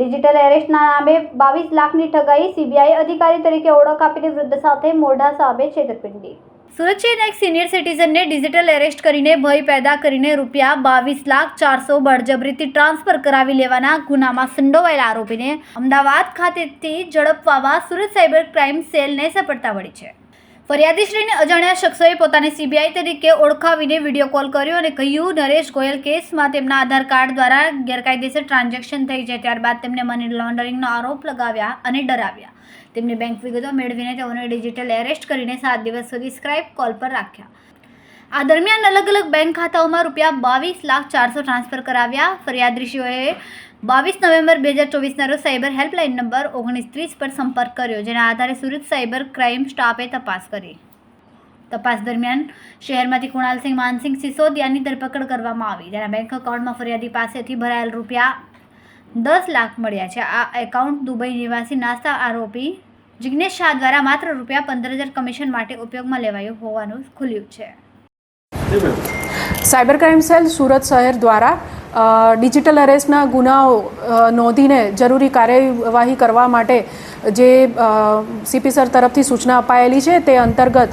Digital એરેસ્ટના નામે 22 લાખની ઠગાઈ, CBI અધિકારી તરીકે ઓળખ આપીને વૃદ્ધ સાથે મોઢા સામે છેતરપિંડી। સુરત શહેરના એક સિનિયર સિટીઝનને ડિજિટલ એરેસ્ટ કરીને ભય પેદા કરીને ₹22,04,000 બળજબરીથી ટ્રાન્સફર કરાવી લેવાના ગુનામાં સંડોવાયેલા આરોપીને અમદાવાદ ખાતેથી ઝડપવામાં સુરત સાયબર ક્રાઇમ સેલને સફળતા મળી છે। ફરિયાદીશ્રીને અજાણ્યા શખ્સોએ પોતાને સીબીઆઈ તરીકે ઓળખાવીને વિડીયો કોલ કર્યો અને કહ્યું, નરેશ ગોયલ કેસમાં તેમના આધાર કાર્ડ દ્વારા ગેરકાયદેસર ટ્રાન્ઝેક્શન થઈ છે। ત્યારબાદ તેમને મની લોન્ડરિંગનો આરોપ લગાવ્યા અને ડરાવ્યા। તેમની બેંક વિગતો મેળવીને તેઓને ડિજિટલ એરેસ્ટ કરીને 7 દિવસ સુધી સ્કાઇપ કોલ પર રાખ્યા। આ દરમિયાન અલગ અલગ બેંક ખાતાઓમાં ₹22,04,000 ટ્રાન્સફર કરાવ્યા। ફરિયાદીશ્રીઓએ 22 નવેમ્બર 2024ના રોજ સાયબર હેલ્પલાઇન નંબર 1930 પર સંપર્ક કર્યો, જેના આધારે સુરત સાયબર ક્રાઇમ સ્ટાફે તપાસ કરી। તપાસ દરમિયાન શહેરમાંથી કુણાલસિંહ માનસિંહ સિસોદિયાની ધરપકડ કરવામાં આવી। તેના બેંક એકાઉન્ટમાં ફરિયાદી પાસેથી ભરાયેલ ₹10 લાખ મળ્યા છે। આ એકાઉન્ટ દુબઈ નિવાસી નાસ્તા આરોપી જિગ્નેશ શાહ દ્વારા માત્ર ₹15,000 કમિશન માટે ઉપયોગમાં લેવાયું હોવાનું ખુલ્યું છે। સાયબર ક્રાઇમ સેલ સુરત શહેર દ્વારા ડિજિટલ એરેસ્ટના ગુનાઓ નોંધીને જરૂરી કાર્યવાહી કરવા માટે જે સીપી સર તરફથી સૂચના અપાયેલી છે તે અંતર્ગત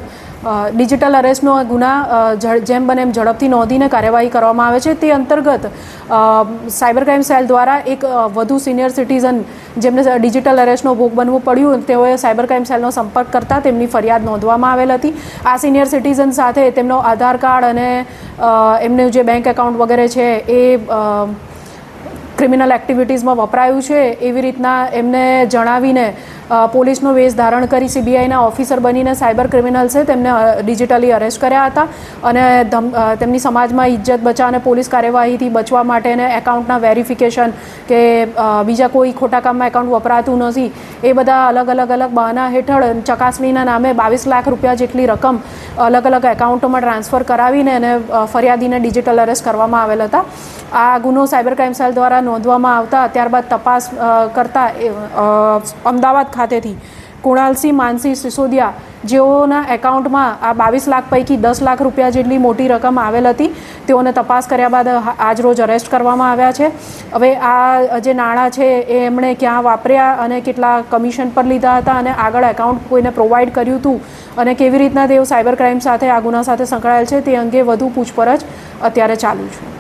ડિજિટલ અરેસ્ટનો ગુના જેમ બને એમ ઝડપથી નોંધીને કાર્યવાહી કરવામાં આવે છે। તે અંતર્ગત સાયબર ક્રાઇમ સેલ દ્વારા એક વધુ સિનિયર સિટીઝન જેમને ડિજિટલ અરેસ્ટનો ભોગ બનવું પડ્યું, તેઓએ સાયબર ક્રાઇમ સેલનો સંપર્ક કરતાં તેમની ફરિયાદ નોંધવામાં આવેલ હતી। આ સિનિયર સિટીઝન સાથે તેમનો આધાર કાર્ડ અને એમનું જે બેંક એકાઉન્ટ વગેરે છે એ ક્રિમિનલ એક્ટિવિટીઝમાં વપરાયું છે એવી રીતના એમને જણાવીને પોલીસનો વેશ ધારણ કરી સીબીઆઈના ઓફિસર બનીને સાયબર ક્રિમિનલ્સે તેમને ડિજિટલી અરેસ્ટ કર્યા હતા અને તેમની સમાજમાં ઇજ્જત બચાવ અને પોલીસ કાર્યવાહીથી બચવા માટે અને એકાઉન્ટના વેરિફિકેશન કે બીજા કોઈ ખોટા કામમાં એકાઉન્ટ વપરાતું નથી એ બધા અલગ બહાના હેઠળ ચકાસણીના નામે 22 લાખ રૂપિયા જેટલી રકમ અલગ એકાઉન્ટોમાં ટ્રાન્સફર કરાવીને અને ફરિયાદીને ડિજિટલ અરેસ્ટ કરવામાં આવેલ હતા। આ ગુનો સાયબર ક્રાઇમ સેલ દ્વારા નોંધવામાં આવતા ત્યારબાદ તપાસ કરતા અમદાવાદ ખાતેથી કુણાલસિંહ માનસિંહ સિસોદિયા જેઓના એકાઉન્ટમાં આ 22 લાખ પૈકી 10 લાખ રૂપિયા જેટલી મોટી રકમ આવેલ હતી તેઓને તપાસ કર્યા બાદ આજરોજ અરેસ્ટ કરવામાં આવ્યા છે। હવે આ જે નાણાં છે એ એમણે ક્યાં વાપર્યા અને કેટલા કમિશન પર લીધા હતા અને આગળ એકાઉન્ટ કોઈને પ્રોવાઈડ કર્યું હતું અને કેવી રીતના તેઓ સાયબર ક્રાઇમ સાથે આ ગુના સાથે સંકળાયેલ છે તે અંગે વધુ પૂછપરછ અત્યારે ચાલુ છે।